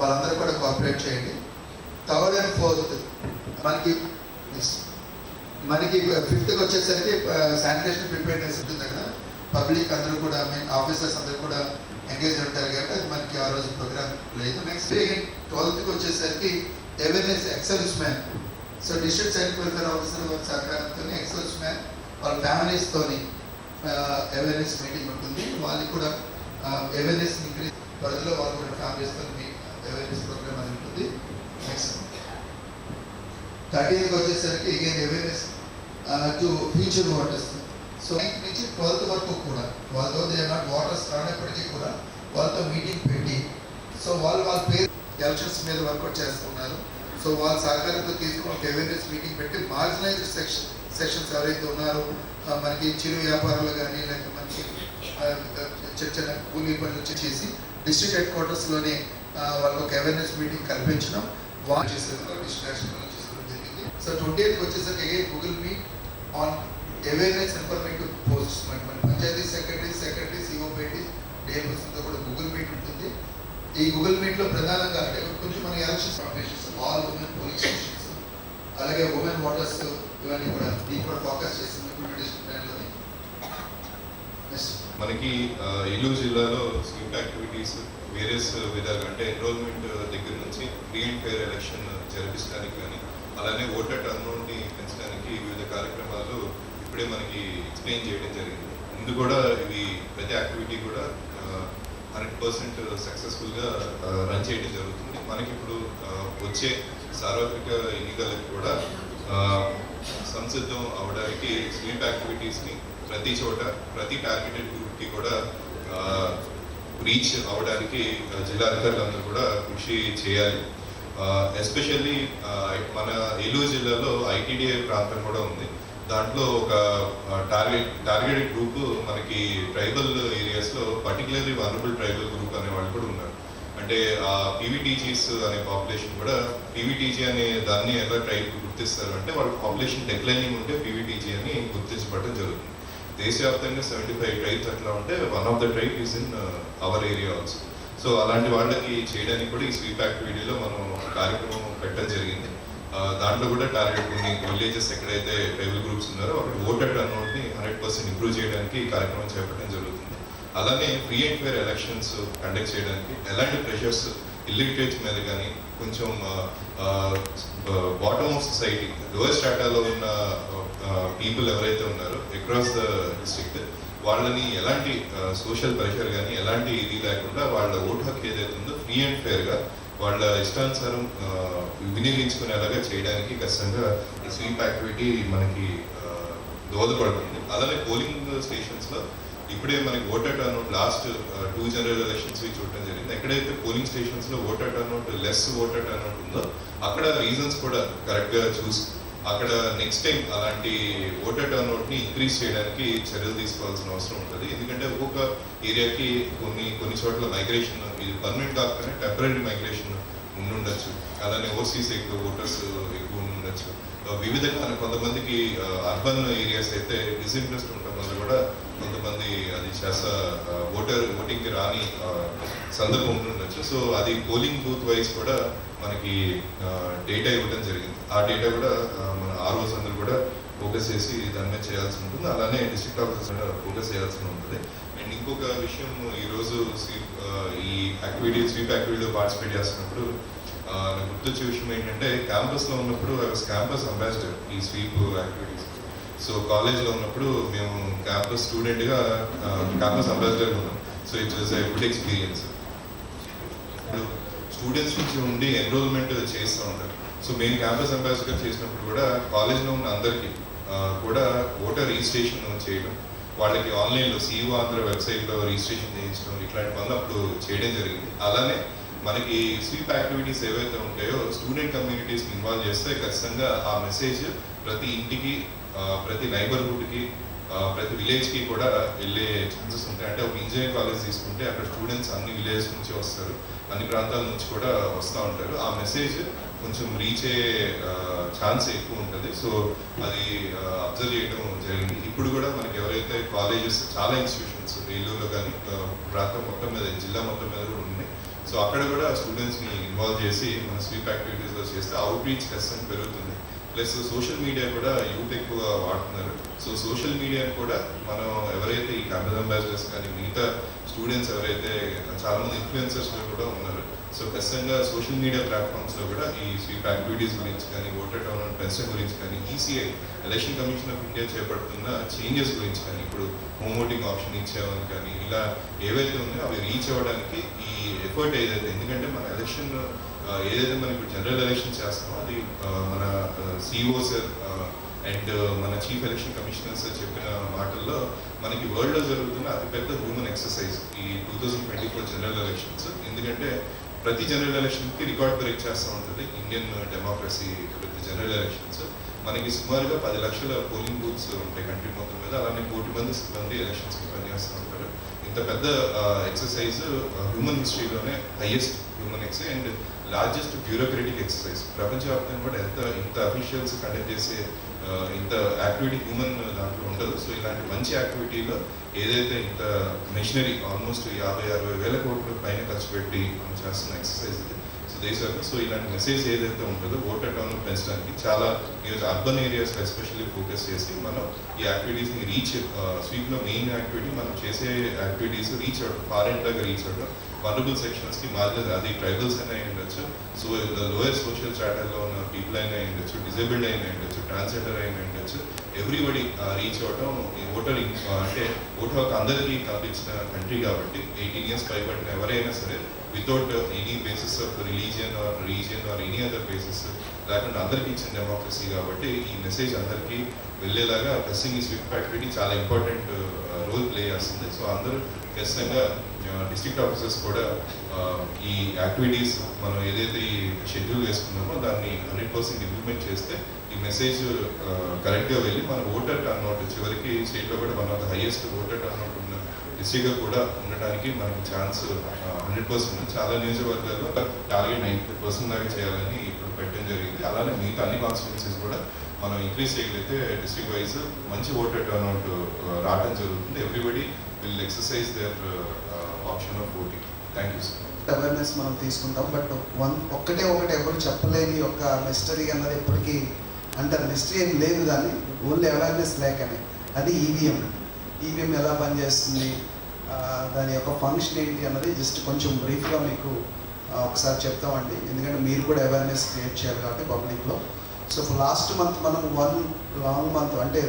వాళ్ళందరూ కూడా కోఆపరేట్ చేయండి. థర్డ్ అండ్ ఫోర్త్ మనకి ఫిఫ్త్కి వచ్చేసరికి శానిటేషన్ ప్రిపేర్నెస్ ఉంటుంది కదా, పబ్లిక్ అందరూ కూడా ఆఫీసర్స్ అందరూ కూడా ఎంగేజ్ ఉంటారు కాబట్టి అది మనకి ఆ రోజు ప్రోగ్రామ్ లేదు. నెక్స్ట్ 12కి వచ్చేసరికి awareness excellence man. So district Sainik welfare officer వారి సహకారంతో ఎక్సలెన్స్ మ్యాన్ వాళ్ళ ఫ్యామిలీస్తోని అవేర్నెస్ మీటింగ్ ఉంటుంది. వాళ్ళకి కూడా అవేర్నెస్ ఇంక్రీజ్ పరిధిలో వాళ్ళు కూడా ఫ్యామిలీస్తో అవేర్నెస్ ప్రోగ్రామ్ అని ఉంటుంది. నెక్స్ట్ 13కి వచ్చేసరికి again awareness to future waters. So 9th నుంచి 12th వరకు కూడా వాళ్ళతో వాటర్స్ రానప్పటికీ కూడా వాళ్ళతో మీటింగ్ పెట్టి సో వాళ్ళ పేరు ఎలక్షన్స్ మీద వర్కౌట్ చేస్తున్నారు. సో వాళ్ళ సహకారంతో తీసుకుని ఒక అవేర్నెస్ మీటింగ్ పెట్టి మార్జినలైజ్డ్ సెక్షన్స్ ఎవరైతే ఉన్నారో మనకి చిరు వ్యాపారాలు కానీ లేకపోతే మనకి చిన్న చిన్న కూలీ పనులు చేసి డిస్ట్రిక్ట్ హెడ్ క్వార్టర్స్లోనే వాళ్ళకి ఒక అవేర్నెస్ మీటింగ్ కల్పించడం వాళ్ళు చేసేది డిస్ట్రిక్ట్ జరిగింది. సో 28th వచ్చేసరికి again Google meet on awareness informative posts. మన పంచాయతీ సెక్రటరీ సిఓపీటీ డిఎంఎస్తో కూడా గూగుల్ మీట్ ఉంటుంది. ఈ గూగుల్ మీట్లో ప్రధానంగా అంటే కొంచెం మన elections foundations all women police stations అలాగే ఉమెన్ వాటర్స్ ఇవన్నీ కూడా దీన్ని కూడా ఫోకస్ చేస్తుంది ఇంప్లిమెంటేషన్ ప్లాన్లోని. మనకి ఏలూరు జిల్లాలో స్వీప్ యాక్టివిటీస్ వేరియస్ విధాలుగా అంటే ఎన్రోల్మెంట్ దగ్గర నుంచి ఫ్రీ అండ్ ఫెయిర్ ఎలక్షన్ జరిపించడానికి కానీ అలానే ఓటర్ టర్నౌట్ని పెంచడానికి వివిధ కార్యక్రమాలు ఇప్పుడే మనకి ఎక్స్ప్లెయిన్ చేయడం జరిగింది. ముందు కూడా ఇవి ప్రతి యాక్టివిటీ కూడా 100% సక్సెస్ఫుల్గా రన్ చేయడం జరుగుతుంది. మనకి ఇప్పుడు వచ్చే సార్వత్రిక ఎన్నికలకు కూడా సంసిద్ధం అవడానికి స్వీప్ యాక్టివిటీస్ని ప్రతి చోట ప్రతి టార్గెటెడ్ గ్రూప్కి కూడా రీచ్ అవ్వడానికి జిల్లా అధికారులందరూ కూడా కృషి చేయాలి. ఎస్పెషల్లీ మన ఏలూరు జిల్లాలో ఐటీడీఐ ప్రాంతం కూడా ఉంది. దాంట్లో ఒక టార్గెటెడ్ గ్రూప్ మనకి ట్రైబల్ ఏరియాస్లో పర్టికులర్లీ వనరబుల్ ట్రైబల్ గ్రూప్ అనే వాళ్ళు కూడా ఉన్నారు. అంటే ఆ పీవీటీజీస్ అనే పాపులేషన్ కూడా పీవీటీజీ అనే దాన్ని ఎలా ట్రైబ్ గుర్తిస్తారు అంటే వాళ్ళ పాపులేషన్ డిక్లైనింగ్ ఉంటే పీవీటీజీ అని గుర్తించబడటం జరుగుతుంది. దేశవ్యాప్తంగా 75 ట్రైబ్స్ అట్లా ఉంటే one of the tribe is in our area also. So అలాంటి వాళ్ళకి చేయడానికి కూడా ఈ స్వీప్ యాక్టివిటీలో మనం కార్యక్రమం పెట్టడం జరిగింది. దాంట్లో కూడా టార్గెట్ కొన్ని విలేజెస్ ఎక్కడైతే ట్రైబల్ గ్రూప్స్ ఉన్నారో అక్కడ ఓటర్ టర్నౌట్ని 100% ఇంప్రూవ్ చేయడానికి ఈ కార్యక్రమం చేపట్టడం జరుగుతుంది. అలానే free and fair elections conduct చేయడానికి ఎలాంటి ప్రెషర్స్ ఇల్లిటరేట్స్ మీద కానీ కొంచెం బాటమ్ ఆఫ్ సొసైటీ లోయర్ స్ట్రాటాలో ఉన్న పీపుల్ ఎవరైతే ఉన్నారో అక్రాస్ ద డిస్ట్రిక్ట్ వాళ్ళని ఎలాంటి సోషల్ ప్రెషర్ కానీ ఎలాంటి ఇది లేకుండా వాళ్ళ ఓటు హక్కు ఏదైతే ఉందో ఫ్రీ అండ్ ఫెయిర్గా వాళ్ళ ఇష్టానుసారం వినియోగించుకునేలాగా చేయడానికి ఖచ్చితంగా ఈ స్వీప్ యాక్టివిటీ మనకి దోహదపడుతుంది. అలానే పోలింగ్ స్టేషన్స్లో ఇప్పుడే మనకి voter turnout last 2 general elections చూడటం జరిగింది. ఎక్కడైతే పోలింగ్ స్టేషన్స్లో voter turnout less voter turnout ఉందో అక్కడ రీజన్స్ కూడా కరెక్ట్గా చూసి అక్కడ నెక్స్ట్ టైం అలాంటి ఓటర్ టర్నౌట్ని ఇంక్రీజ్ చేయడానికి చర్యలు తీసుకోవాల్సిన అవసరం ఉంటుంది. ఎందుకంటే ఒక్కొక్క ఏరియాకి కొన్ని చోట్ల మైగ్రేషన్ ఇది పర్మనెంట్ కాకపోయినా టెంపరీ మైగ్రేషన్ ఉండుండొచ్చు. అలానే ఓవర్సీస్ ఎక్కువ ఓటర్స్ ఎక్కువ ఉండొచ్చు. వివిధ కొంతమందికి అర్బన్ ఏరియాస్ అయితే డిస్ఇంట్రెస్ట్ ఉండటం వల్ల కూడా కొంతమంది అది ఓటింగ్కి రాని సందర్భం ఉంటుండొచ్చు. సో అది పోలింగ్ బూత్ వైజ్ కూడా మనకి డేటా ఇవ్వడం జరిగింది. ఆ డేటా కూడా మన ఆర్ఓస్ అందరూ కూడా ఫోకస్ చేసి దాని మీద చేయాల్సి ఉంటుంది. అలానే డిస్ట్రిక్ట్ ఆఫీసర్స్ ఫోకస్ చేయాల్సి ఉంటుంది. అండ్ ఇంకొక విషయం ఈరోజు ఈ స్వీప్ యాక్టివిటీలో పార్టిసిపేట్ చేస్తున్నప్పుడు నాకు గుర్తొచ్చే విషయం ఏంటంటే క్యాంపస్లో ఉన్నప్పుడు క్యాంపస్ అంబాసిడర్ ఈ స్వీప్ యాక్టివిటీస్. సో కాలేజ్లో ఉన్నప్పుడు మేము క్యాంపస్ స్టూడెంట్గా క్యాంపస్ అంబాసిడర్గా ఉన్నాం. So it was a good experience. Students నుంచి ఉండి ఎన్రోల్మెంట్ చేస్తూ ఉంటారు. సో మేము క్యాంపస్ అంబాసిడర్ చేసినప్పుడు కూడా కాలేజ్లో ఉన్న అందరికీ కూడా ఓటర్ రిజిస్ట్రేషన్ చేయడం, వాళ్ళకి ఆన్లైన్లో సిఇఓ ఆంధ్ర వెబ్సైట్లో రిజిస్ట్రేషన్ చేయించడం ఇట్లాంటి పనులు అప్పుడు చేయడం జరిగింది. అలానే మనకి స్వీప్ యాక్టివిటీస్ ఏవైతే ఉంటాయో స్టూడెంట్ కమ్యూనిటీస్ని ఇన్వాల్వ్ చేస్తే ఖచ్చితంగా ఆ మెసేజ్ ప్రతి ఇంటికి ప్రతి నైబర్హుడ్కి ప్రతి విలేజ్కి కూడా వెళ్ళే ఛాన్సెస్ ఉంటాయి. అంటే ఒక ఇంజనీరింగ్ కాలేజ్ తీసుకుంటే అక్కడ స్టూడెంట్స్ అన్ని విలేజెస్ నుంచి వస్తారు, అన్ని ప్రాంతాల నుంచి కూడా వస్తూ ఉంటారు. ఆ మెసేజ్ కొంచెం రీచ్ అయ్యే ఛాన్స్ ఎక్కువ ఉంటుంది. సో అది అబ్జర్వ్ చేయడం జరిగింది. ఇప్పుడు కూడా మనకి ఎవరైతే కాలేజెస్ చాలా ఇన్స్టిట్యూషన్స్ ఏలూరులో కానీ ప్రాంతం మొత్తం మీద జిల్లా మొత్తం మీద కూడా ఉన్నాయి. సో అక్కడ కూడా స్టూడెంట్స్ని ఇన్వాల్వ్ చేసి మన స్వీప్ యాక్టివిటీస్లో చేస్తే అవుట్ రీచ్ ఖచ్చితంగా పెరుగుతుంది. ప్లస్ సోషల్ మీడియా కూడా యూత్ ఎక్కువ వాడుతున్నారు. సో సోషల్ మీడియాని కూడా మనం ఎవరైతే ఈ క్యాంపస్ అంబాసిడర్స్ కానీ మిగతా స్టూడెంట్స్ ఎవరైతే చాలామంది ఇన్ఫ్లుయెన్సర్స్ కూడా ఉన్నారు. సో ఖచ్చితంగా సోషల్ మీడియా ప్లాట్ఫామ్స్లో కూడా ఈ స్వీప్ యాక్టివిటీస్ గురించి కానీ, ఓటర్ టౌన్ పెన్షన్ గురించి కానీ, ECI election commission of India చేపడుతున్న చేంజెస్ గురించి కానీ, ఇప్పుడు హోమ్ ఓటింగ్ ఆప్షన్ ఇచ్చేవని కానీ, ఇలా ఏవైతే ఉన్నాయో అవి రీచ్ అవ్వడానికి ఈ ఎఫర్ట్ ఏదైతే, ఎందుకంటే మన ఎలక్షన్ ఏదైతే మనం ఇప్పుడు జనరల్ ఎలక్షన్ చేస్తామో అది మన సిఇఓ సార్ అండ్ మన చీఫ్ ఎలక్షన్ కమిషనర్ సార్ చెప్పిన మాటల్లో మనకి వరల్డ్లో జరుగుతున్న అతిపెద్ద హ్యూమన్ ఎక్సర్సైజ్ ఈ 2024 జనరల్ ఎలక్షన్స్. ఎందుకంటే ప్రతి జనరల్ ఎలక్షన్కి రికార్డ్ బ్రేక్ చేస్తూ ఉంటుంది ఇండియన్ డెమోక్రసీ. ప్రతి జనరల్ ఎలక్షన్స్ మనకి సుమారుగా 10 లక్షల పోలింగ్ బూత్స్ ఉంటాయి కంట్రీ మొత్తం మీద. అలానే 1 కోటి మంది సిబ్బంది ఎలక్షన్స్కి పనిచేస్తూ ఉంటారు. ఇంత పెద్ద ఎక్సర్సైజ్ హ్యూమన్ హిస్టరీలోనే highest human exercise and largest bureaucratic exercise. ప్రపంచవ్యాప్తంగా కూడా ఇంత అఫీషియల్స్ కండక్ట్ చేసే ఇంత యాక్టివిటీ హ్యూమన్ దాంట్లో ఉండదు. సో ఇలాంటి మంచి యాక్టివిటీలో ఏదైతే ఇంత మెషినరీ ఆల్మోస్ట్ 50-60 వేల కోట్ల పైన ఖర్చు పెట్టి మనం చేస్తున్న ఎక్సర్సైజ్ ఇది. సో దేశంలో సో ఇలాంటి మెసేజ్ ఏదైతే ఉంటుందో ఓటర్ టౌన్ పెంచడానికి చాలా అర్బన్ ఏరియాస్ ఎస్పెషల్లీ ఫోకస్ చేసి మనం ఈ యాక్టివిటీస్ని రీచ్ స్వీప్లో మెయిన్ యాక్టివిటీ మనం చేసే యాక్టివిటీస్ రీచ్ అవ్వడం, ఫారెన్ దాకా రీచ్ అవ్వడం, వనరబుల్ సెక్షన్స్కి మార్జిన్, అది ట్రైబల్స్ అయినా ఉండొచ్చు, సో లోయర్ సోషల్ స్ట్రాటాలో ఉన్న పీపుల్ అయినా ఉండొచ్చు, డిజేబుల్డ్ అయినా ఉండొచ్చు, ట్రాన్స్జెండర్ అయినా ఉండొచ్చు, ఎవ్రీబడి రీచ్ అవ్వడం. ఓటర్ అంటే ఓటర్ హక్కు అందరికీ కల్పించిన కంట్రీ కాబట్టి 18 years పైబడిన ఎవరైనా సరే without any basis of region or any other basis లేకుండా అందరికీ ఇచ్చిన డెమోక్రసీ కాబట్టి ఈ మెసేజ్ అందరికీ వెళ్ళేలాగా ప్రెస్సింగ్ ఈ స్వీప్ యాక్టివిటీ చాలా ఇంపార్టెంట్ రోల్ ప్లే చేస్తుంది. సో అందరూ ఖచ్చితంగా డిస్ట్రిక్ట్ ఆఫీసర్స్ కూడా ఈ యాక్టివిటీస్ మనం ఏదైతే ఈ షెడ్యూల్ వేసుకున్నామో దాన్ని 100% ఇంప్లిమెంట్ చేస్తే ఈ మెసేజ్ కరెక్ట్గా వెళ్ళి మన ఓటర్ టర్న్అవుట్ చివరికి స్టేట్లో కూడా మన హైయెస్ట్ ఓటర్ టర్న్అవుట్ ఉన్న డిస్ట్రిక్ట్గా కూడా ఉండడానికి మనకి ఛాన్స్ 100%. చాలా నియోజకవర్గాల్లో టార్గెట్ 90% దాకా చేయాలని ఇప్పుడు పెట్టడం జరిగింది. అలానే మిగతా అన్ని కాన్స్టిట్యున్సీస్ కూడా మనం ఇంక్రీజ్ చేయగలిగితే డిస్ట్రిక్ట్ వైజ్ మంచి ఓటర్ టర్న్అవుట్ రావడం జరుగుతుంది. Everybody will exercise their option of voting. Thank you sir. Awareness మనం తీసుకుంటాం, బట్ ఒకటి ఎవరు చెప్పలేని ఒక మిస్టరీ అన్నది ఎప్పటికీ అంటారు. మిస్టరీ ఏం లేదు, దాన్ని ఓన్లీ అవేర్నెస్ లేకనే. అది ఈవీఎం ఎలా పనిచేస్తుంది, దాని యొక్క ఫంక్షన్ ఏంటి అన్నది జస్ట్ కొంచెం బ్రీఫ్గా మీకు ఒకసారి చెప్తామండి. ఎందుకంటే మీరు కూడా అవేర్నెస్ క్రియేట్ చేయాలి కాబట్టి పబ్లిక్లో. సో లాస్ట్ మంత్ మనం 1 long month అంటే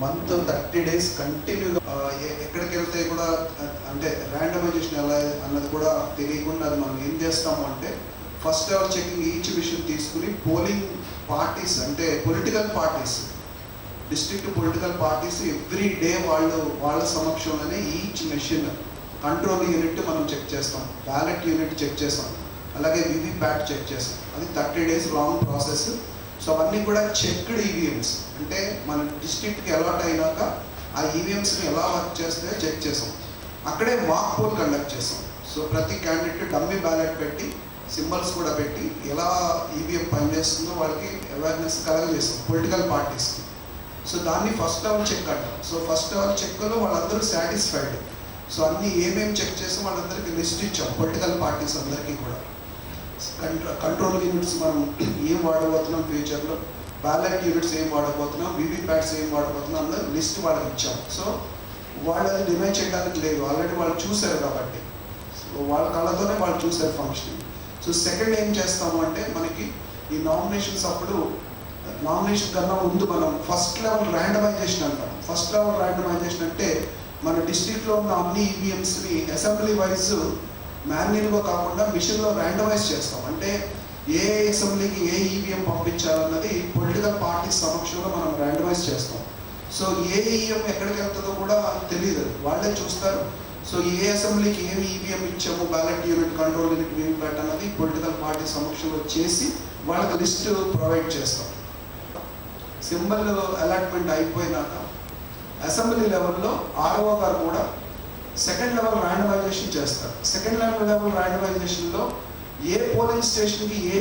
మంత్ 30 days కంటిన్యూగా ఎక్కడికి వెళ్తే కూడా అంటే ర్యాండమైజేషన్ ఎలా అన్నది కూడా తెలియకుండా అది మనం ఏం చేస్తాము అంటే ఫస్ట్ లెవెల్ చెకింగ్ ఈచ్ విషయం తీసుకుని పోలింగ్ పార్టీస్ అంటే political parties, district political parties every day వాళ్ళ సమక్షంలోనే ఈచ్ మెషిన్ కంట్రోల్ యూనిట్ మనం చెక్ చేస్తాం, బ్యాలెట్ యూనిట్ చెక్ చేస్తాం, అలాగే వీవీప్యాట్ చెక్ చేస్తాం. అది 30 days లాంగ్ ప్రాసెస్. సో అవన్నీ కూడా చెక్డ్ ఈవీఎంస్, అంటే మన డిస్ట్రిక్ట్కి అలాట్ అయినాక ఆ ఈవీఎంస్ని ఎలా వర్క్ చేస్తాయో చెక్ చేసాం. అక్కడే మాక్ పోల్ కండక్ట్ చేసాం. సో ప్రతి క్యాండిడేట్ డమ్మీ బ్యాలెట్ పెట్టి సింబల్స్ కూడా పెట్టి ఎలా ఈవీఎం పనిచేస్తుందో వాళ్ళకి అవేర్నెస్ కలగజేస్తాం పొలిటికల్ పార్టీస్కి. సో దాన్ని ఫస్ట్ లెవెల్ చెక్ అంటాం. సో ఫస్ట్ లెవెల్ చెక్లో వాళ్ళందరూ సాటిస్ఫైడ్. సో అన్నీ ఏమేమి చెక్ చేసాం వాళ్ళందరికీ లిస్ట్ ఇచ్చాం, పొలిటికల్ పార్టీస్ అందరికీ కూడా. కంట్రోల్ యూనిట్స్ మనం ఏం వాడబోతున్నాం ఫ్యూచర్లో, బ్యాలెట్ యూనిట్స్ ఏం వాడబోతున్నాం, వీవీప్యాట్స్ ఏం వాడబోతున్నాం అందరూ లిస్ట్ వాళ్ళకి ఇచ్చాం. సో వాళ్ళు అది డిమైండ్ చేయడానికి లేదు, ఆల్రెడీ వాళ్ళు చూశారు కాబట్టి. సో వాళ్ళ కళ్ళతోనే వాళ్ళు చూశారు ఫంక్షనింగ్. సో సెకండ్ ఏం చేస్తాము అంటే మనకి ఈ నామినేషన్స్ అప్పుడు నామినేషన్ కన్నా ముందు మనం ఫస్ట్ లెవెల్ ర్యాండమైజేషన్ అంటాం. ఫస్ట్ లెవెల్ ర్యాండమైజేషన్ అంటే మన డిస్ట్రిక్ట్లో ఉన్న అన్ని ఈవీఎంస్ని అసెంబ్లీ వైజ్ మాన్యువల్గా కాకుండా మిషన్లో ర్యాండమైజ్ చేస్తాం. అంటే ఏ అసెంబ్లీకి ఏ ఈవీఎం పంపించాలన్నది పొలిటికల్ పార్టీస్ సమక్షంలో మనం ర్యాండమైజ్ చేస్తాం. సో ఏ ఈవీఎం ఎక్కడికి వెళ్తుందో కూడా తెలియదు, వాళ్ళే చూస్తారు. సో ఏ అసెంబ్లీకి ఏమి ఈవీఎం ఇచ్చాము, ballot unit, control unit, VVPAT అన్నది పొలిటికల్ పార్టీ సమక్షంలో చేసి వాళ్ళకి లిస్ట్ ప్రొవైడ్ చేస్తాం. సింబల్ అలాట్మెంట్ అయిపోయినాక అసెంబ్లీ లెవెల్లో ఆర్ఓ గారు కూడా సెకండ్ లెవెల్ ర్యాండమైజేషన్ చేస్తారు. సెకండ్ లెవెల్ ర్యాండమైజేషన్లో ఏ పోలింగ్ స్టేషన్కి ఏ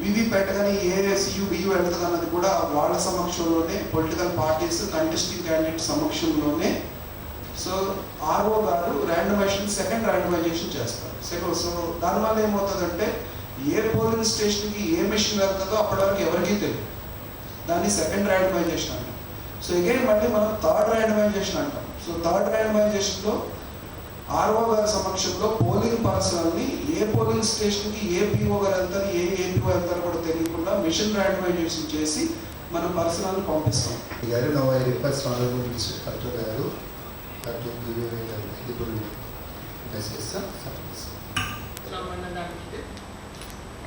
వీవీప్యాట్ కానీ ఏ సియుబియు వెళ్తుంది అన్నది కూడా వాళ్ళ సమక్షంలోనే పొలిటికల్ పార్టీస్ కంటెస్టింగ్ క్యాండిడేట్ సమక్షంలోనే సో ఆర్ఓ గారు ర్యాండమైజేషన్ సెకండ్ ర్యాండమైజేషన్ చేస్తారు. సో దానివల్ల ఏమవుతుందంటే ఏ పోలింగ్ స్టేషన్కి ఏ మెషిన్ వెళ్తుందో అప్పటి వరకు ఎవరికీ తెలియదు. దాన్ని సెకండ్ ర్యాండమైజేషన్ అంటాం. సో అగైన్ మళ్ళీ మనం థర్డ్ ర్యాండమైజేషన్ అంటాం. సో థర్డ్ ర్యాండమైజేషన్లో ఆర్ఓ గారి సమక్షంలో పోలింగ్ పర్సనల్ని ఏ పోలింగ్ స్టేషన్కి ఏ పిఓ గారు వెళ్తారు, ఏ ఏపీఓ వెళ్తారో కూడా తెలియకుండా మిషన్ ర్యాండమైజేషన్ చేసి మనం పర్సనల్ని పంపిస్తాం. గారు now I request honourable district collector గారు to give you eligible message sir.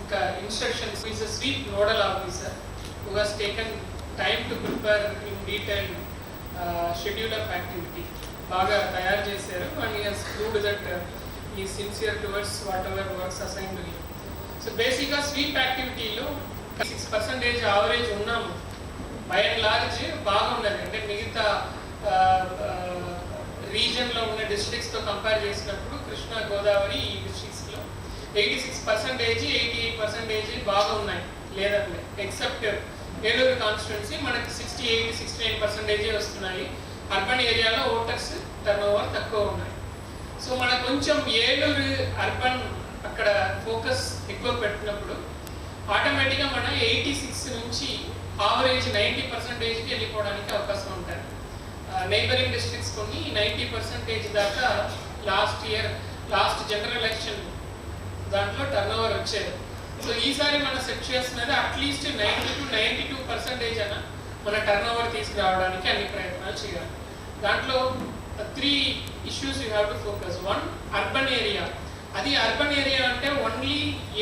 ఒక instructions is a sweep nodal officer who has taken time to prepare in detail schedule of activity. బాగా తయారు చేశారు and he has proved that he is sincere towards whatever works assigned to him. So బేసిక్గా sweep యాక్టివిటీలో 6% average ఉన్నాము. By and large బాగున్నది. అంటే మిగతా రీజన్లో ఉన్న డిస్ట్రిక్ట్స్తో compare చేసినప్పుడు కృష్ణా గోదావరి ఈ డిస్ట్రిక్ట్స్లో 86%, 88% బాగా ఉన్నాయి. లేదంటే ఎక్సెప్ట్ ఏలూరు కాన్స్టిట్యున్సీ మనకి 68-69% వస్తున్నాయి. అర్బన్ ఏరియాలో ఓటర్స్ టర్న్ ఓవర్ తక్కువ ఉన్నాయి. సో మనకు కొంచెం ఏలూరు అర్బన్ అక్కడ ఫోకస్ ఎక్కువ పెట్టినప్పుడు ఆటోమేటిక్గా మన 86 నుంచి ఆవరేజ్ 90%కి వెళ్ళిపోవడానికి అవకాశం ఉంటుంది. నైబరింగ్ డిస్ట్రిక్ట్స్ కొన్ని 90% దాకా లాస్ట్ జనరల్ ఎలక్షన్ దాంట్లో టర్న్ ఓవర్ వచ్చేది. సో ఈసారి మనం సెట్ చేస్తున్నది అట్లీస్ట్ 90-92% అన్న మన టర్న్ ఓవర్ తీసుకురావడానికి అన్ని ప్రయత్నాలు చేయాలి. దాంట్లో 3 issues you have to focus. 1, urban area. అది అర్బన్ ఏరియా అంటే ఓన్లీ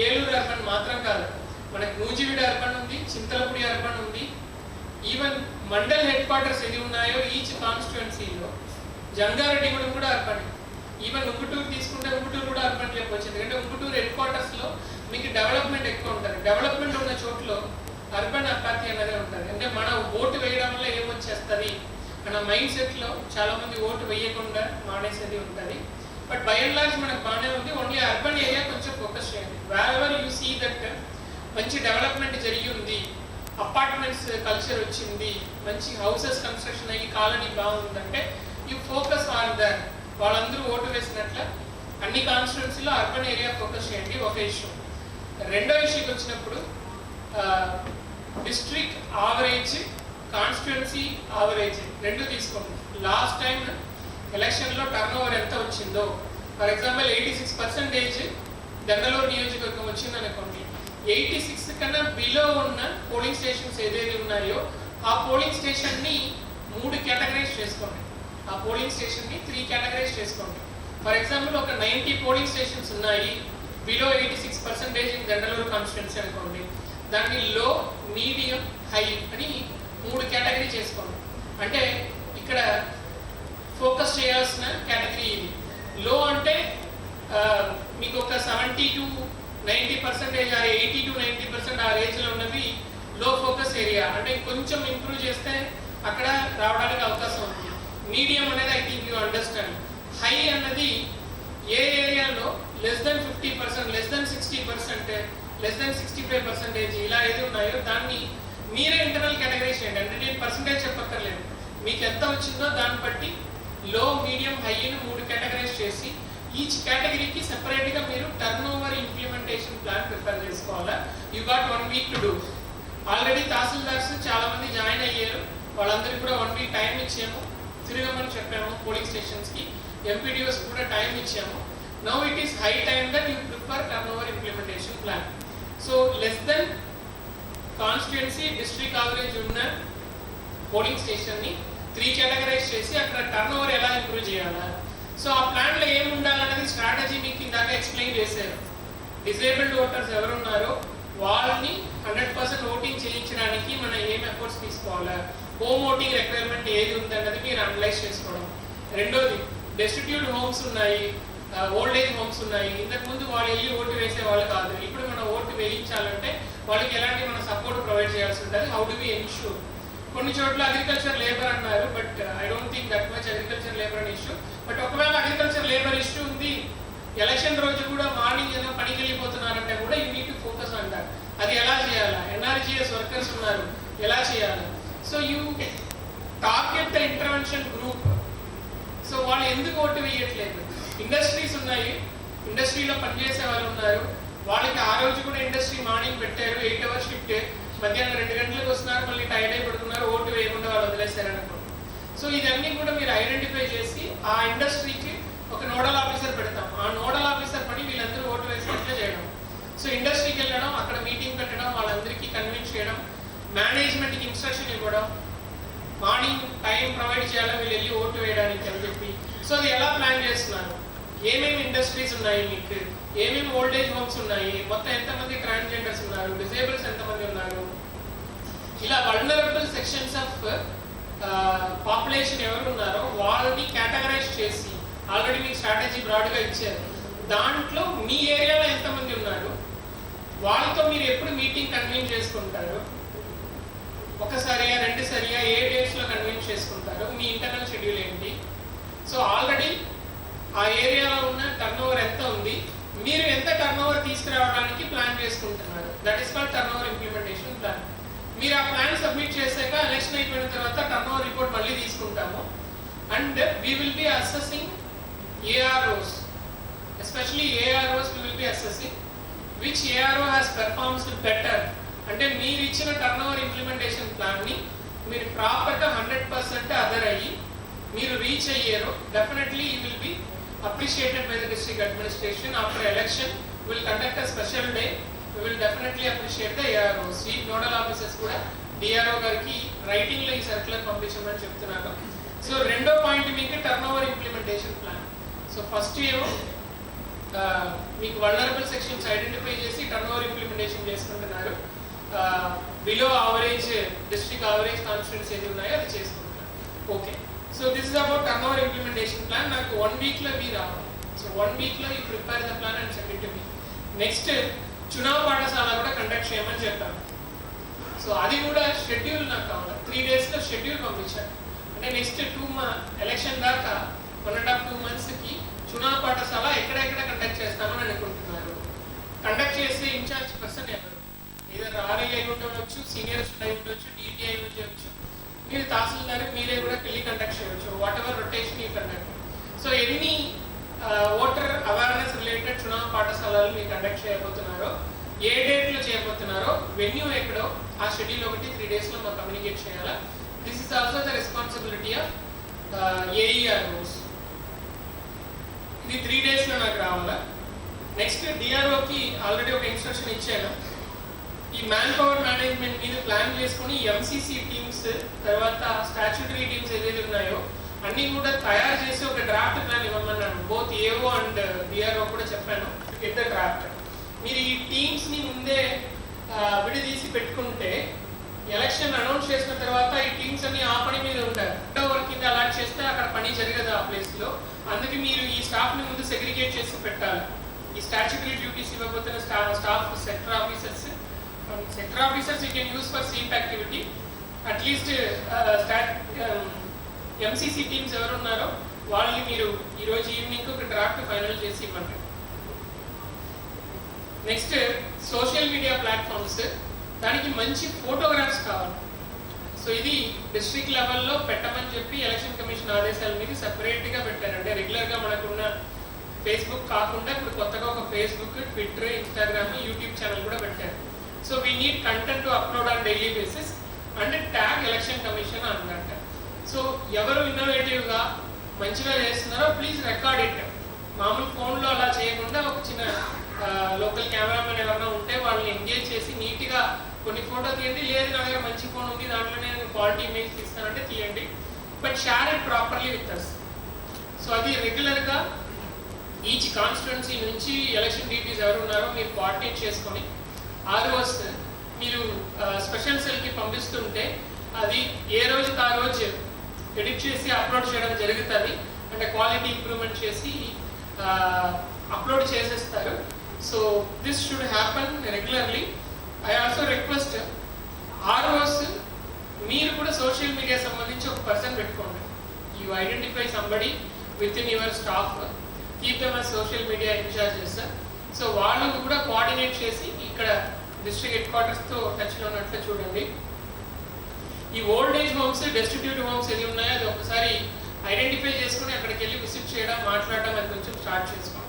ఏలూరు అర్బన్ మాత్రం కాదు, మనకి నూజివీడు అర్బన్ ఉంది, చింతలపూడి అర్బన్ ఉంది, ఈవెన్ మండల్ హెడ్ క్వార్టర్స్ ఏది ఉన్నాయో ఈచ్ కాన్స్టిట్యుయెన్సీలో జంగారెడ్డిగూడెం కూడా అర్బన్. ఈవెన్ ఉంగుటూరు తీసుకుంటే ఉంగుటూరు కూడా అర్బన్ చెప్పవచ్చు. ఎందుకంటే ఉంగుటూరు హెడ్ క్వార్టర్స్లో మీకు డెవలప్మెంట్ ఎక్కువ ఉంటుంది. డెవలప్మెంట్ ఉన్న చోట్ల అర్బన్ అపాథీ అనేది ఉంటుంది. అంటే మన ఓటు వేయడం వల్ల ఏమొచ్చేస్తుంది మన మైండ్ సెట్లో చాలామంది ఓటు వేయకుండా మానేసేది ఉంటుంది. బట్ బై అండ్ లార్జ్ మనకు బాగానే ఉంది. ఓన్లీ అర్బన్ ఏరియా కొంచెం ఫోకస్ చేయండి. వేరెవర్ యూ సీ దట్ మంచి డెవలప్మెంట్ జరిగి ఉంది, అపార్ట్మెంట్స్ కల్చర్ వచ్చింది, మంచి హౌసెస్ కన్స్ట్రక్షన్ అయ్యి కాలనీ బాగుందంటే యూ ఫోకస్ ఆన్ దట్. వాళ్ళందరూ ఓటు వేసినట్ల అన్ని కాన్స్టిట్యున్సీలో అర్బన్ ఏరియా ఫోకస్ చేయండి. ఒక ఇష్యూ. రెండో ఇష్యూకి వచ్చినప్పుడు డిస్ట్రిక్ట్ ఆవరేజ్, కాన్స్టిట్యుయెన్సీ ఆవరేజ్ రెండు తీసుకోండి. లాస్ట్ టైం ఎలక్షన్లో టర్న్ ఓవర్ ఎంత వచ్చిందో, ఫర్ ఎగ్జాంపుల్ 86% దండలూరు నియోజకవర్గం వచ్చింది అనుకోండి. 86 కన్నా బిలో ఉన్న పోలింగ్ స్టేషన్స్ ఏదైతే ఉన్నాయో ఆ పోలింగ్ స్టేషన్ని 3 కేటగరైజ్ చేసుకోండి. ఆ పోలింగ్ స్టేషన్ని 3 కేటగరైజ్ చేసుకోండి. ఫర్ ఎగ్జాంపుల్ ఒక 90 పోలింగ్ స్టేషన్స్ ఉన్నాయి, బిలో 86% ఇన్ దండలూరు కాన్స్టిట్యుయెన్సీ అనుకోండి. దాన్ని లో, మీడియం, హై అని 3 కేటగిరీ చేసుకోండి. అంటే ఇక్కడ ఫోకస్ చేయాల్సిన కేటగిరీ ఇది. లో అంటే మీకు ఒక 70-90% 80-90% ఆ రేంజ్లో ఉన్నవి లో ఫోకస్ ఏరియా. అంటే కొంచెం ఇంప్రూవ్ చేస్తే అక్కడ రావడానికి అవకాశం ఉంది. మీడియం అనేది I think you understand. High అన్నది ఏ ఏరియాలో <50%, <60%, <65% ఇలా ఏది ఉన్నాయో దాన్ని మీరే ఇంటర్నల్ కేటగరైజ్ చేయండి. అంటే నేను పర్సంటేజ్ చెప్పక్కర్లేదు, మీకు ఎంత వచ్చిందో దాన్ని బట్టి లో, మీడియం, హైని 3 కేటగరైజ్ చేసి ఈచ్ కేటగిరీకి సెపరేట్గా మీరు turn over implementation plan prepare చేసుకోవాలా. You got 1 week to do. Already tahsildars చాలామంది జాయిన్ అయ్యారు. వాళ్ళందరికీ కూడా 1 వీక్ టైం ఇచ్చాము, తిరగమని చెప్పాము. పోలింగ్ స్టేషన్స్కి ఎంపీడీఓస్ కూడా టైం ఇచ్చాము. Now it is high time that you prepare turn over implementation plan. So less than constituency district average ఉన్న పోలింగ్ స్టేషన్ని 3 కేటగరైజ్ చేసి అక్కడ టర్న్ ఓవర్ ఎలా ఇంప్రూవ్ చేయాలా. సో ఆ ప్లాన్లో ఏమి ఉండాలనేది స్ట్రాటజీ మీకు ఇందాక ఎక్స్ప్లెయిన్ చేశారు. డిజేబుల్డ్ ఓటర్స్ ఎవరున్నారో వాళ్ళని 100% ఓటింగ్ చేయించడానికి మనం ఏం ఎఫర్ట్స్ తీసుకోవాలా, హోమ్ ఓటింగ్ రిక్వైర్మెంట్ ఏది ఉందన్నది మీరు అనలైజ్ చేసుకోవడం. రెండోది, డెస్టిట్యూట్ హోమ్స్ ఉన్నాయి, ఓల్డ్ ఏజ్ హోమ్స్ ఉన్నాయి. ఇంతకుముందు వాళ్ళు వెళ్ళి ఓటు వేసే వాళ్ళు కాదు. ఇప్పుడు మనం ఓటు వేయించాలంటే వాళ్ళకి ఎలాంటి మన సపోర్ట్ ప్రొవైడ్ చేయాల్సి ఉంటుంది. How do we ensure. కొన్ని చోట్ల అగ్రికల్చర్ లేబర్ అన్నారు, but I don't think that much agriculture labour అని ఇష్యూ. బట్ ఒకవేళ అగ్రికల్చర్ లేబర్ ఇష్యూ ఉంది, ఎలక్షన్ రోజు కూడా మార్నింగ్ ఏదో పనికి వెళ్ళిపోతున్నారంటే కూడా you need to focus on that. అది ఎలా చేయాలా, ఎన్ఆర్జీఎస్ వర్కర్స్ ఉన్నారు ఎలా చేయాలి. So you target the intervention group so వాళ్ళు ఎందుకు ఓటు వేయట్లేదు? ఇండస్ట్రీస్ ఉన్నాయి, ఇండస్ట్రీలో పనిచేసే వాళ్ళు ఉన్నారు, వాళ్ళకి ఆ రోజు కూడా ఇండస్ట్రీ మార్నింగ్ పెట్టారు 8 hours షిఫ్ట్, మధ్యాహ్నం 2 గంటలకు వస్తున్నారు, మళ్ళీ టైర్డ్ అయి పడుతున్నారు, ఓటు వేయకుండా వాళ్ళు వదిలేశారనుకోండి. సో ఇదన్నీ కూడా మీరు ఐడెంటిఫై చేసి ఆ ఇండస్ట్రీకి ఒక నోడల్ ఆఫీసర్ పెడతాం. ఆ నోడల్ ఆఫీసర్ పని వీళ్ళందరూ ఓటు వేసినట్లే చేయడం. సో ఇండస్ట్రీకి వెళ్ళడం, అక్కడ మీటింగ్ పెట్టడం, వాళ్ళందరికీ కన్విన్స్ చేయడం, మేనేజ్మెంట్కి ఇన్స్ట్రక్షన్ ఇవ్వడం, మార్నింగ్ టైం ప్రొవైడ్ చేయాలి వీళ్ళు వెళ్ళి ఓటు వేయడానికి అని చెప్పి. సో అది ఎలా ప్లాన్ చేస్తున్నారు, ఏమేమి ఇండస్ట్రీస్ ఉన్నాయి, మీకు ఏమేమి ఓల్డేజ్ హోమ్స్ ఉన్నాయి, మొత్తం ఎంతమంది ట్రాన్స్జెండర్స్ ఉన్నారు, డిసేబుల్స్ ఎంతమంది ఉన్నారు, ఇలా వల్నరబుల్ సెక్షన్స్ ఆఫ్ పాపులేషన్ ఎవరు ఉన్నారో వాళ్ళని కేటగరైజ్ చేసి ఆల్రెడీ మీకు స్ట్రాటజీ బ్రాడ్గా ఇచ్చారు. దాంట్లో మీ ఏరియాలో ఎంతమంది ఉన్నారు, వాళ్ళతో మీరు ఎప్పుడు మీటింగ్ కన్వీన్ చేసుకుంటారు, ఒకసారియా 2 సారియా, ఏ డేట్స్లో కన్వీన్ చేసుకుంటారు, మీ ఇంటర్నల్ షెడ్యూల్ ఏంటి. సో ఆల్రెడీ ఆ ఏరియాలో ఉన్న టర్నోవర్ ఎంత ఉంది, మీరు ఎంత టర్నోవర్ తీసుకురావడానికి ప్లాన్ చేసుకుంటున్నారు. That is called turnover implementation plan. మీరు ఆ ప్లాన్ సబ్మిట్ చేశాక ఎలక్షన్ అయిపోయిన తర్వాత టర్నోవర్ రిపోర్ట్ మళ్ళీ తీసుకుంటాము. And we will be assessing AROs, especially AROs we will be assessing which ARO has performed better. అంటే మీరు ఇచ్చిన టర్నోవర్ ఇంప్లిమెంటేషన్ ప్లాన్ని మీరు ప్రాపర్గా 100% అదర్ అయ్యి మీరు రీచ్ అయ్యారో definitely you will be appreciated by the district administration. After election will conduct a special day, we will definitely appreciate the AROs. ఈ నోడల్ ఆఫీసర్స్ కూడా DRO గారికి రైటింగ్లో ఈ సర్క్యులర్ పంపించమని చెప్తున్నాను. సో రెండో పాయింట్ మీకు turnover implementation plan. So first ఏమో మీకు వల్నరబుల్ సెక్షన్స్ ఐడెంటిఫై చేసి టర్నోవర్ ఇంప్లిమెంటేషన్ చేసుకుంటున్నారు. Below average district average constituency ఏది ఉన్నాయో అది చేసుకుంటున్నారు. Okay, so this is about turnover implementation plan. నాకు 1 weekలో ఇవి రావాలి. సో 1 weekలో you prepare the plan and send it to me. Next Chunav Pathshala కూడా కండక్ట్ చేయమని చెప్పాను. సో అది కూడా షెడ్యూల్ నాకు కావాలి. 3 daysలో షెడ్యూల్ పంపించాను. అంటే నెక్స్ట్ ఎలక్షన్ దాకా 1.5-2 monthsకి చునావ్ పాఠశాల ఎక్కడెక్కడ కండక్ట్ చేస్తామని అనుకుంటున్నారు. కండక్ట్ చేసే ఇన్ఛార్జ్ పర్సన్ ఎవరు, ఏదైనా RI అయి ఉండవచ్చు, సీనియర్స్ అయి ఉండొచ్చు, DT అయి ఉండొచ్చు, మీరు తహసీల్దార్ మీరే కూడా పెళ్లి కండక్ట్ చేయవచ్చు. వాట్ ఎవర్ రొటేషన్ ఈ కండక్ట్. సో ఎన్ని ఓటర్ అవేర్నెస్ రిలేటెడ్ చునావ్ పాఠశాలలు మీరు కండక్ట్ చేయబోతున్నారో, ఏ డేట్లో చేయబోతున్నారో, వెన్యూ ఎక్కడో ఆ షెడ్యూల్ ఒకటి 3 daysలో మాకు కమ్యూనికేట్ చేయాలా. This is also the responsibility of AEROs. ఇది 3 daysలో నాకు రావాలా. నెక్స్ట్ DROకి ఆల్రెడీ ఒక ఇన్స్ట్రక్షన్ ఇచ్చాను. ఈ మ్యాన్ పవర్ మేనేజ్మెంట్ మీద ప్లాన్ చేసుకుని MCC టీమ్స్, తర్వాత స్టాచ్యూటరీ టీమ్స్ ఏదైతే ఉన్నాయో అన్నీ కూడా తయారు చేసి ఒక డ్రాఫ్ట్ ప్లాన్ ఇవ్వమన్నాను. బోత్ AO అండ్ DRO కూడా చెప్పాను, గెట్ ద డ్రాఫ్ట్. మీరు ఈ టీమ్స్ని ముందే విడదీసి పెట్టుకుంటే ఎలక్షన్ అనౌన్స్ చేసిన తర్వాత ఈ టీమ్స్ అన్ని ఆ పని మీద ఉంటారు. ఓవర్ కింద అలాట్ చేస్తే అక్కడ పని జరగదు ఆ ప్లేస్లో. అందుకే మీరు ఈ స్టాఫ్ని ముందు సెగ్రిగేట్ చేసి పెట్టాలి. ఈ స్టాచ్యూటరీ డ్యూటీస్ ఇవ్వబోతున్న staff sector officers you can use for sweep activity. At least MCC teams ఎవరు ఉన్నారో వాళ్ళని మీరు ఈరోజు ఈవినింగ్ ఒక డ్రాఫ్ట్ ఫైనల్ చేసి ఇవ్వండి. నెక్స్ట్ సోషల్ మీడియా ప్లాట్ఫామ్స్, దానికి మంచి ఫోటోగ్రాఫ్స్ కావాలి. సో ఇది డిస్ట్రిక్ట్ లెవెల్లో పెట్టమని చెప్పి ఎలక్షన్ కమిషన్ ఆదేశాల మీద సపరేట్గా పెట్టారు. అంటే రెగ్యులర్గా మనకున్న ఫేస్బుక్ కాకుండా ఇప్పుడు కొత్తగా ఒక Facebook, Twitter, Instagram, YouTube channel కూడా పెట్టారు. So we need content to upload on daily basis and tag election commission అన్నమాట. సో ఎవరు ఇన్నోవేటివ్గా మంచిగా చేస్తున్నారో ప్లీజ్ రికార్డ్ ఇట్. మామూలు ఫోన్లో అలా చేయకుండా ఒక చిన్న లోకల్ కెమెరామెన్ ఎవరైనా ఉంటే వాళ్ళని ఎంగేజ్ చేసి నీట్గా కొన్ని ఫోటో తీయండి. లేదు నా దగ్గర మంచి ఫోన్ ఉంది, దాంట్లో నేను క్వాలిటీ ఇమేజ్ తీస్తానంటే తీయండి, but share it properly with us. So అది రెగ్యులర్గా ఈచ్ కాన్స్టిట్యున్సీ నుంచి ఎలక్షన్ డ్యూటీస్ ఎవరు ఉన్నారో మీరు కోఆర్డినేట్ చేసుకొని ROs మీరు స్పెషల్ సెల్కి పంపిస్తుంటే అది ఏ రోజుకి ఆ రోజు ఎడిట్ చేసి అప్లోడ్ చేయడం జరుగుతుంది. అంటే క్వాలిటీ ఇంప్రూవ్మెంట్ చేసి అప్లోడ్ చేసేస్తారు. So this should happen regularly. I also request ROs మీరు కూడా సోషల్ మీడియా సంబంధించి ఒక పర్సన్ పెట్టుకోండి. You identify somebody with in your staff, keep them as social media in-charges. So వాళ్ళు కూడా కోఆర్డినేట్ చేసి ఇక్కడ డిస్ట్రిక్ట్ హెడ్ క్వార్టర్స్తో టచ్లో ఉన్నట్లు చూడండి. ఈ old age homes, destitute homes ఏది ఉన్నాయో అది ఒకసారి ఐడెంటిఫై చేసుకుని అక్కడికి వెళ్ళి విజిట్ చేయడం, మాట్లాడడం అది కొంచెం స్టార్ట్ చేసుకోండి.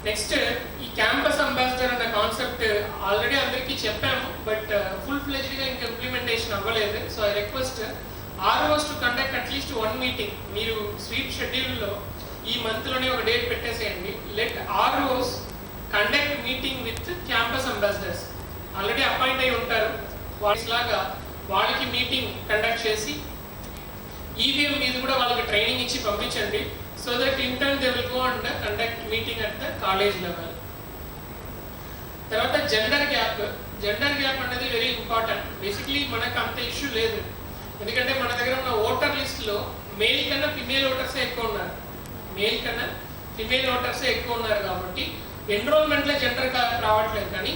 నెక్స్ట్ ఈ క్యాంపస్ అంబాసిడర్ అన్న కాన్సెప్ట్ ఆల్రెడీ అందరికీ చెప్పాము, బట్ ఫుల్ ఫ్లెజ్డ్గా ఇంకా ఇంప్లిమెంటేషన్ అవ్వలేదు. So I request ROs to conduct at least 1 meeting. మీరు స్వీప్ షెడ్యూల్లో ఈ మంత్లోనే ఒక డేట్ పెట్టేసేయండి. Let ROs conduct meeting with campus ambassadors. Already appoint అయి ఉంటారు, వాళ్ళలాగా వాళ్ళకి మీటింగ్ కండక్ట్ చేసి EVM మీద కూడా వాళ్ళకి ట్రైనింగ్ ఇచ్చి పంపించండి. So that in turn they will go and conduct meeting at the college level. తర్వాత జెండర్ గ్యాప్ అనేది వెరీ ఇంపార్టెంట్. బేసిక్లీ మనకు అంత ఇష్యూ లేదు, ఎందుకంటే మన దగ్గర ఉన్న ఓటర్ లిస్ట్లో మేల్ కన్నా ఫిమేల్ ఓటర్సే ఎక్కువ ఉన్నారు కాబట్టి ఎన్రోల్మెంట్లో జెండర్ గ్యాప్ రావట్లేదు. కానీ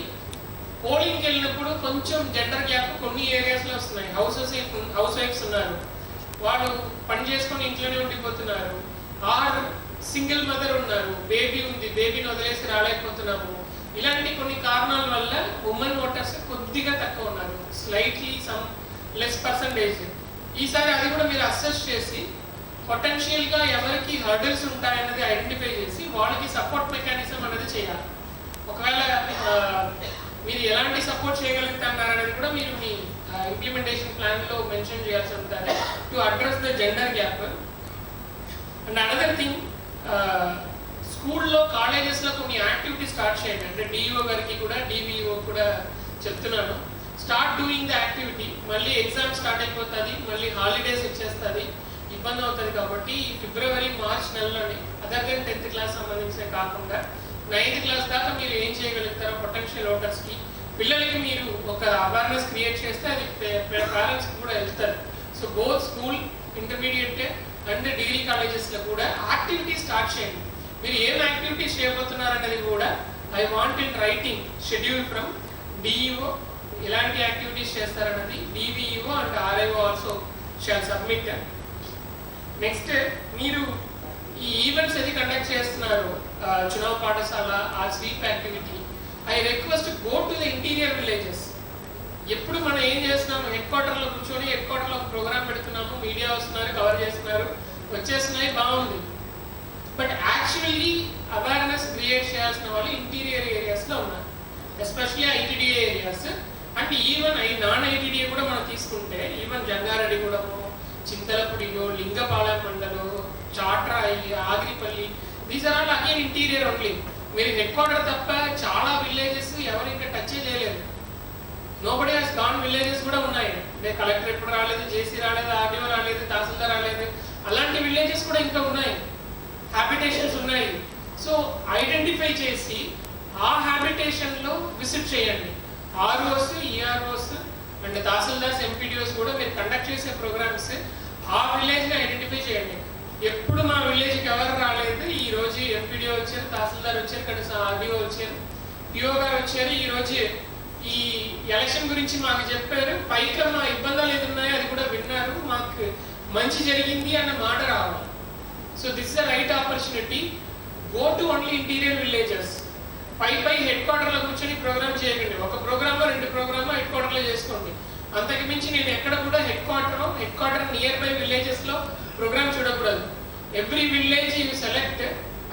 పోలింగ్కి వెళ్ళినప్పుడు కొంచెం జెండర్ గ్యాప్ కొన్ని ఏరియాస్లో వస్తున్నాయి. హౌస్ వైఫ్స్ ఉన్నారు, వాళ్ళు పని చేసుకొని ఇంట్లోనే ఉండిపోతున్నారు. ఆర్ సింగిల్ మదర్ ఉన్నారు, బేబీ ఉంది, బేబీని వదిలేసి రాలేకపోతున్నాము. ఇలాంటి కొన్ని కారణాల వల్ల ఉమెన్ ఓటర్స్ కొద్దిగా తక్కువ ఉన్నారు, స్లైట్లీ సమ్ లెస్ పర్సంటేజ్. ఈసారి అది కూడా మీరు అసెస్ చేసి పొటెన్షియల్గా ఎవరికి హర్డల్స్ ఉంటాయన్నది ఐడెంటిఫై చేసి వాళ్ళకి సపోర్ట్ మెకానిజం అనేది చేయాలి. ఒకవేళ మీరు ఎలాంటి సపోర్ట్ చేయగలుగుతున్నారు అనేది కూడా మీరు మీ ఇంప్లిమెంటేషన్ ప్లాన్లో మెన్షన్ చేయాల్సి ఉంటుంది to address the gender gap. And another thing, స్కూల్లో కాలేజెస్లో కొన్ని యాక్టివిటీ స్టార్ట్ చేయండి. అంటే డిఈఓ గారికి కూడా DVO కూడా చెప్తున్నాను, స్టార్ట్ డూయింగ్ ద యాక్టివిటీ. మళ్ళీ ఎగ్జామ్ స్టార్ట్ అయిపోతుంది, మళ్ళీ హాలిడేస్ వచ్చేస్తుంది, ఇబ్బంది అవుతుంది. కాబట్టి ఫిబ్రవరి మార్చ్ నెలలోనే అదర్ దెన్ 10th క్లాస్ సంబంధించిన కాకుండా 9th క్లాస్ దాకా మీరు ఏం చేయగలుగుతారో పొటెన్షియల్ ఓటర్స్కి, పిల్లలకి మీరు ఒక అవేర్నెస్ క్రియేట్ చేస్తే అది పేరెంట్స్కి కూడా వెళ్తారు. So both school, intermediate and degree కాలేజెస్లో కూడా యాక్టివిటీ స్టార్ట్ చేయండి. మీరు ఏం యాక్టివిటీస్ చేయబోతున్నారు అనేది కూడా I want in writing schedule from DEO. ఎలాంటి యాక్టివిటీస్ చేస్తారన్నది DVEO and RIO also shall submit. Next, మీరు ఈ ఈవెంట్స్ ఏది కండక్ట్ చేస్తున్నారు, చునావ్ పాఠశాల, ఆ sweep activity, I request go to the interior villages. ఎప్పుడు మనం ఏం చేస్తున్నాము, హెడ్ క్వార్టర్లో కూర్చొని హెడ్ క్వార్టర్లో ఒక ప్రోగ్రామ్ పెడుతున్నాము, మీడియా వస్తున్నారు, కవర్ చేస్తున్నారు, వచ్చేస్తున్నాయి, బాగుంది. బట్ యాక్చువల్లీ అవేర్నెస్ క్రియేట్ చేయాల్సిన వాళ్ళు ఇంటీరియర్ ఏరియాస్లో ఉన్నారు, ఎస్పెషల్లీ ITDA ఏరియాస్. అండ్ ఈవెన్ నాన్ ITDA కూడా మనం తీసుకుంటే, ఈవెన్ జంగారెడ్డిగూడెము, చింతలపూడిలో, లింగపాలెం మండలం, Chatrai, Agiripalli, these are all again interior only. మీరు హెడ్ క్వార్టర్ తప్ప చాలా విలేజెస్ ఎవరు ఇంకా టచ్ చేయలేదు. నోబడీ హాస్ గాన్ విలేజెస్ కూడా ఉన్నాయి. అంటే కలెక్టర్ ఎప్పుడు రాలేదు, JC రాలేదు, RDO రాలేదు, తహసీల్దార్ రాలేదు, అలాంటి విలేజెస్ కూడా ఇంకా ఉన్నాయి, హ్యాబిటేషన్స్ ఉన్నాయి. సో ఐడెంటిఫై చేసి ఆ హ్యాబిటేషన్లో విజిట్ చేయండి. ROs, EROs and tahsildars, MPDOs కూడా మీరు కండక్ట్ చేసే ప్రోగ్రామ్స్ ఆ విలేజ్ని ఐడెంటిఫై చేయండి. ఎప్పుడు మా విలేజ్కి ఎవరు రాలేదు, ఈరోజు MPDO వచ్చారు, తహసీల్దార్ వచ్చారు, కనీసం RDO వచ్చారు, PO గారు వచ్చారు, ఈరోజు ఈ ఎలక్షన్ గురించి మాకు చెప్పారు, పైగా మా ఇబ్బందులు ఏదున్నాయో అది కూడా విన్నారు, మాకు మంచి జరిగింది అన్న మాట రావాలి. So this is the right opportunity. Go to only interior villages. పై హెడ్ క్వార్టర్లో కూర్చొని ప్రోగ్రామ్ చేయకండి. ఒక ప్రోగ్రామో 2 ప్రోగ్రామో హెడ్ క్వార్టర్లో చేసుకోండి. అంతకు మించి నేను ఎక్కడ కూడా హెడ్ క్వార్టర్ నియర్ బై విలేజెస్లో ప్రోగ్రామ్ చూడకూడదు. Every village you select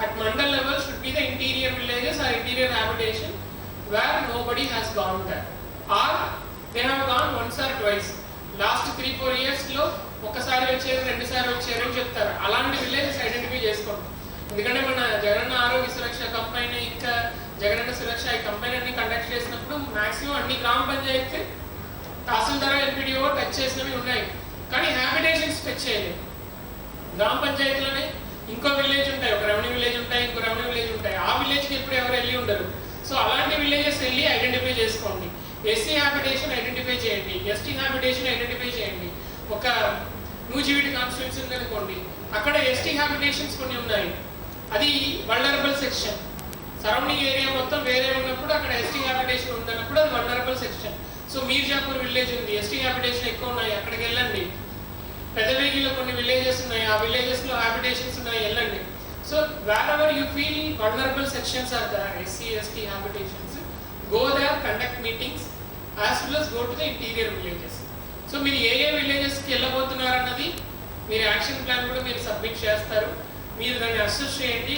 at mandal level should be the interior villages or interior habitation where nobody has gone that or they have gone once or twice. Last 3-4 ఇయర్స్లో ఒకసారి వచ్చారు, 2 సార్లు వచ్చారు అని చెప్తారు. అలాంటి విలేజెస్ ఐడెంటిఫై చేసుకోండి. ఎందుకంటే మన జగనన్న ఆరోగ్య సురక్ష కంపెనీ, ఇంకా జగనన్న సురక్ష ఈ కంపెనీ అన్ని కండక్ట్ చేసినప్పుడు మాక్సిమం అన్ని గ్రామ పంచాయతీ, తహసీల్దార్, MPDO టచ్ చేసినవి ఉన్నాయి, కానీ హ్యాబిటేషన్స్ టచ్ చేయలేదు. గ్రామ పంచాయతీలోనే ఇంకో విలేజ్ ఉంటాయి, ఒక రెవెన్యూ విలేజ్ ఉంటాయి, ఇంకో రెవెన్యూ విలేజ్ ఉంటాయి, ఆ విలేజ్కి ఎప్పుడు ఎవరు వెళ్ళి ఉండరు. సో అలాంటి విలేజెస్ వెళ్ళి ఐడెంటిఫై చేసుకోండి. SC హ్యాబిటేషన్ ఐడెంటిఫై చేయండి, ST హ్యాబిటేషన్ ఐడెంటిఫై చేయండి. ఒక నూజివీడు కాన్స్టిట్యున్సీ ఉందనుకోండి, అక్కడ ST హ్యాబిటేషన్స్ కొన్ని ఉన్నాయి, అది వల్నరబుల్ సెక్షన్. సరౌండింగ్ ఏరియా మొత్తం వేరే ఉన్నప్పుడు అక్కడ ST హ్యాబిటేషన్ ఉందన్నప్పుడు అది vulnerable section. So Mirzapur village ఉంది, ST హ్యాబిటేషన్ ఎక్కువ ఉన్నాయి, అక్కడికి వెళ్ళండి. పెదవేగిలో కొన్ని విలేజెస్ ఉన్నాయి, ఆ విలేజెస్లో హ్యాబిటేషన్స్ ఉన్నాయి, వెళ్ళండి. So wherever you feel vulnerable sections are there, SC, ST habitations, go there, conduct meetings as well as go to the interior villages. So మీరు ఏ విలేజెస్కి వెళ్ళబోతున్నారు అన్నది మీరు యాక్షన్ ప్లాన్ కూడా మీరు సబ్మిట్ చేస్తారు. మీరు దాన్ని అసెస్ చేయండి.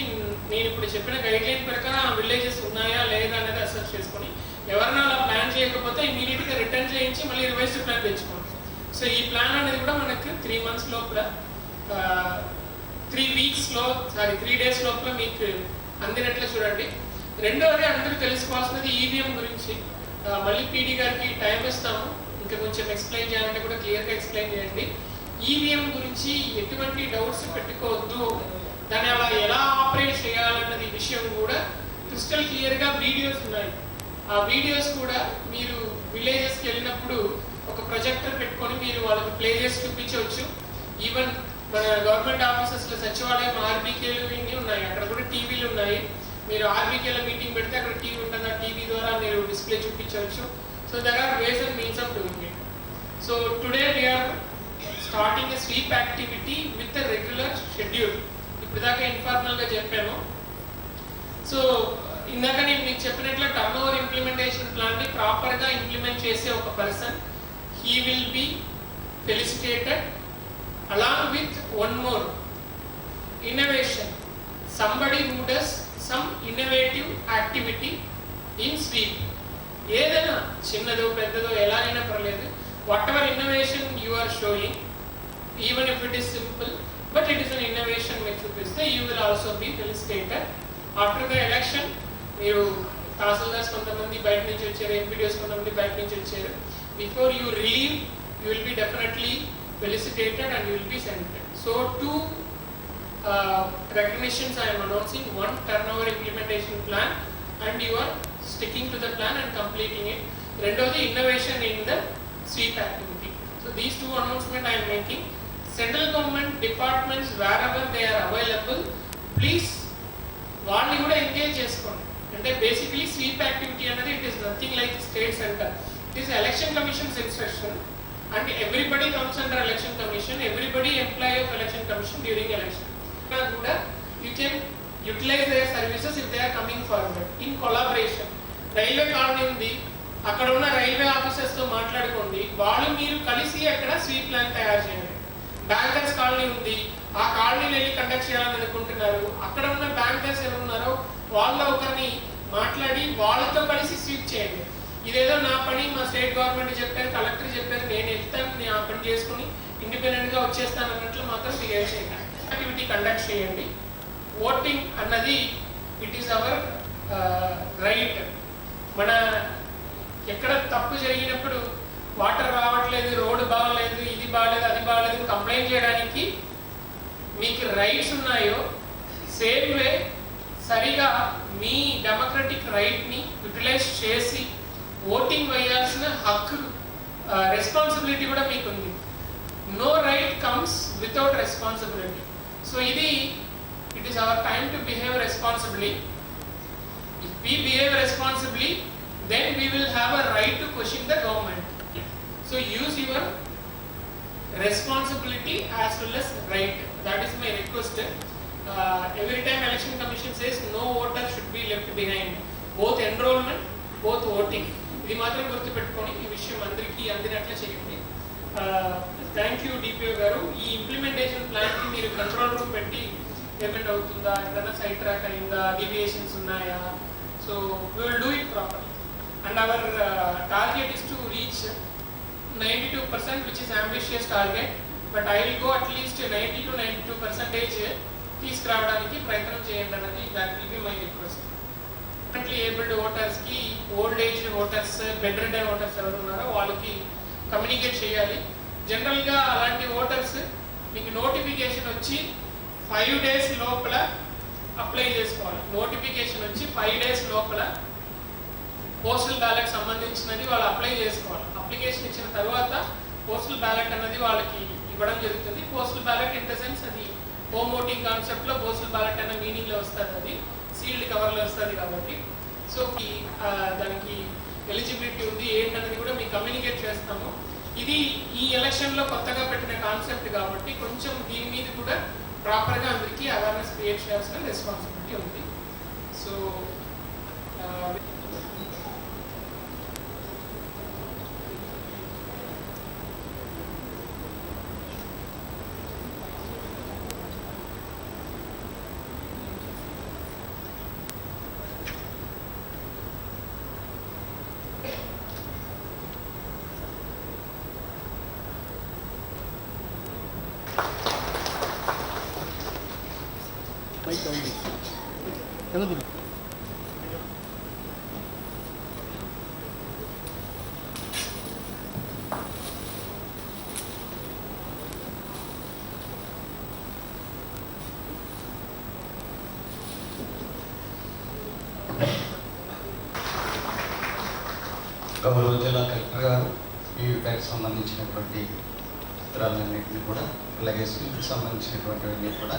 నేను ఇప్పుడు చెప్పిన గైడ్లైన్ ప్రకారం ఆ విలేజెస్ ఉన్నాయా లేదా అనేది అసెస్ చేసుకొని ఎవరైనా అలా ప్లాన్ చేయకపోతే ఇమీడియట్గా రిటర్న్ చేయించి మళ్ళీ రివైజ్డ్ ప్లాన్ తెచ్చుకోండి. సో ఈ ప్లాన్ అనేది కూడా మనకు 3 months లోపల 3 days లోపల మీకు అందినట్లు చూడండి. రెండవది అందరూ తెలుసుకోవాల్సినది ఈవీఎం గురించి. మళ్ళీ పీడీ గారికి టైం ఇస్తాము, ఇంకా కొంచెం ఎక్స్ప్లెయిన్ చేయాలంటే కూడా క్లియర్గా ఎక్స్ప్లెయిన్ చేయండి. ఈవీఎం గురించి ఎటువంటి డౌట్స్ పెట్టుకోవద్దు, దాన్ని అలా ఎలా ఆపరేట్ చేయాలన్నది విషయం కూడా క్రిస్టల్ క్లియర్గా వీడియోస్ ఉన్నాయి. ఆ వీడియోస్ కూడా మీరు విలేజెస్కి వెళ్ళినప్పుడు ఒక ప్రొజెక్టర్ పెట్టుకొని మీరు వాళ్ళకి ప్లే చేసి చూపించవచ్చు. ఈవెన్ మన గవర్నమెంట్ ఆఫీసెస్లో సచివాలయం ఆర్బీకేలు ఇన్ని ఉన్నాయి, అక్కడ కూడా టీవీలు ఉన్నాయి. మీరు ఆర్బీకేల మీటింగ్ పెడితే అక్కడ టీవీ ఉంటుంది, ఆ టీవీ ద్వారా మీరు డిస్ప్లే చూపించవచ్చు. So there are ways and means of doing it. So today we are starting a sweep activity with a regular schedule. ఇప్పుడు దాకా ఇన్ఫార్మల్గా చెప్పాను. సో ఇందాక నేను మీకు చెప్పినట్లు టర్న్ ఓవర్ ఇంప్లిమెంటేషన్ ప్లాన్ని ప్రాపర్గా ఇంప్లిమెంట్ చేసే ఒక person, he will be felicitated along with one more innovation, somebody who does some innovative activity in sweep. ఏదైనా చిన్నదో పెద్దదో ఎలాగైనా పర్లేదు, whatever innovation you are showing, even if it is simple but it is an innovation మీరు చూపిస్తే you will also be felicitated. After the election మీరు తహసీల్దార్స్ కొంతమంది బయట నుంచి వచ్చారు, ఎంపీడీఓస్ కొంతమంది బయట నుంచి వచ్చారు. Before you leave, you will be definitely felicitated and you will be sent. So 2 recognitions I am announcing: one, turnover implementation plan, and you are sticking to the plan and completing it. Rendodi, innovation in the sweep activity. So these 2 announcements I am making. Central government departments wherever they are available, please వాళ్ళని కూడా engage చేసుకోండి. అంటే basically sweep activity అనేది it is nothing like state centre. It is Election Commission's instruction and everybody comes under Election Commission, everybody employee of Election Commission during election. Kuda you can utilize their services if they are coming forward in collaboration. Railway colony undi, అక్కడ ఉన్న railway officers తో మాట్లాడుకోండి, వాళ్ళు మీరు కలిసి అక్కడ sweep plan తయారు చేయండి. బ్యాంకర్స్ కాలనీ ఉంది, ఆ కాలనీని వెళ్ళి కండక్ట్ చేయాలని అనుకుంటున్నారు, అక్కడ ఉన్న బ్యాంకర్స్ ఎవరు ఉన్నారో వాళ్ళ ఒకరిని మాట్లాడి వాళ్ళతో కలిసి స్వీప్ చేయండి. ఇదేదో నా పని మా స్టేట్ గవర్నమెంట్ చెప్పారు, కలెక్టర్ చెప్పారు, నేను వెళ్తాను, నేను ఆ పని చేసుకుని ఇండిపెండెంట్గా వచ్చేస్తాను అన్నట్లు మాత్రం బిహేవ్ చేయండి. యాక్టివిటీ కండక్ట్ చేయండి. ఓటింగ్ అన్నది ఇట్ ఈస్ అవర్ రైట్. మన ఎక్కడ తప్పు జరిగినప్పుడు వాటర్ రావట్లేదు, రోడ్డు బాగలేదు, ఇది బాగలేదు, అది బాగలేదు కంప్లైంట్ చేయడానికి మీకు రైట్స్ ఉన్నాయో, సేమ్ వే సరిగా మీ డెమోక్రటిక్ రైట్ని యూటిలైజ్ చేసి ఓటింగ్ వేయాల్సిన హక్కు, రెస్పాన్సిబిలిటీ కూడా మీకు ఉంది. No right comes without responsibility. So ఇది it is our time to behave responsibly. If we behave responsibly, then we will have a right to question the government. So use your responsibility as well as right. That is my request. Every time Election Commission says no voter should be left behind, both enrollment, both voting. ఇది మాత్రం గుర్తుపెట్టుకొని ఈ విషయం అందరికీ అందినట్లు చేయండి. Thank you DPO గారు. ఈ ఇంప్లిమెంటేషన్ ప్లాన్కి మీరు కంట్రోల్ రూమ్ పెట్టి పేమెంట్ అవుతుందా, ఏదైనా సైడ్ ట్రాక్ అయిందా, డీవియేషన్స్ ఉన్నాయా, so we will do it properly. And our target is to reach 92%, which is ambitious target, but I will go at least 90 to 92% తీసుకురావడానికి ప్రయత్నం చేయండి అన్నది that will be my request. Currently abled voters కి, old age voters, bed ridden voters ఎవరు ఉన్నారో వాళ్ళకి communicate చేయాలి. జనరల్గా అలాంటి ఓటర్స్ మీకు నోటిఫికేషన్ వచ్చి 5 days లోపల అప్లై చేసుకోవాలి. నోటిఫికేషన్ వచ్చి 5 days లోపల పోస్టల్ బ్యాలెట్ సంబంధించినది వాళ్ళు అప్లై చేసుకోవాలి. అప్లికేషన్ ఇచ్చిన తర్వాత పోస్టల్ బ్యాలెట్ అన్నది వాళ్ళకి ఇవ్వడం జరుగుతుంది. Postal ballot in the sense అది హోమ్ ఓటింగ్ కాన్సెప్ట్లో పోస్టల్ బ్యాలెట్ అనే మీనింగ్లో వస్తుంది, అది సీల్డ్ కవర్లో వస్తుంది కాబట్టి. సో దానికి ఎలిజిబిలిటీ ఉంది ఏంటన్నది కూడా మీకు కమ్యూనికేట్ చేస్తాము. ఇది ఈ ఎలక్షన్లో కొత్తగా పెట్టిన కాన్సెప్ట్ కాబట్టి కొంచెం దీని మీద కూడా ప్రాపర్గా అందరికీ అవేర్నెస్ క్రియేట్ చేయాల్సిన రెస్పాన్సిబిలిటీ ఉంది. సో గౌరవ జిల్లా కలెక్టర్ గారు ఈ వీటికి సంబంధించినటువంటి చిత్రాలన్నింటినీ కూడా అలాగే స్కిల్కి సంబంధించినటువంటివన్నీ కూడా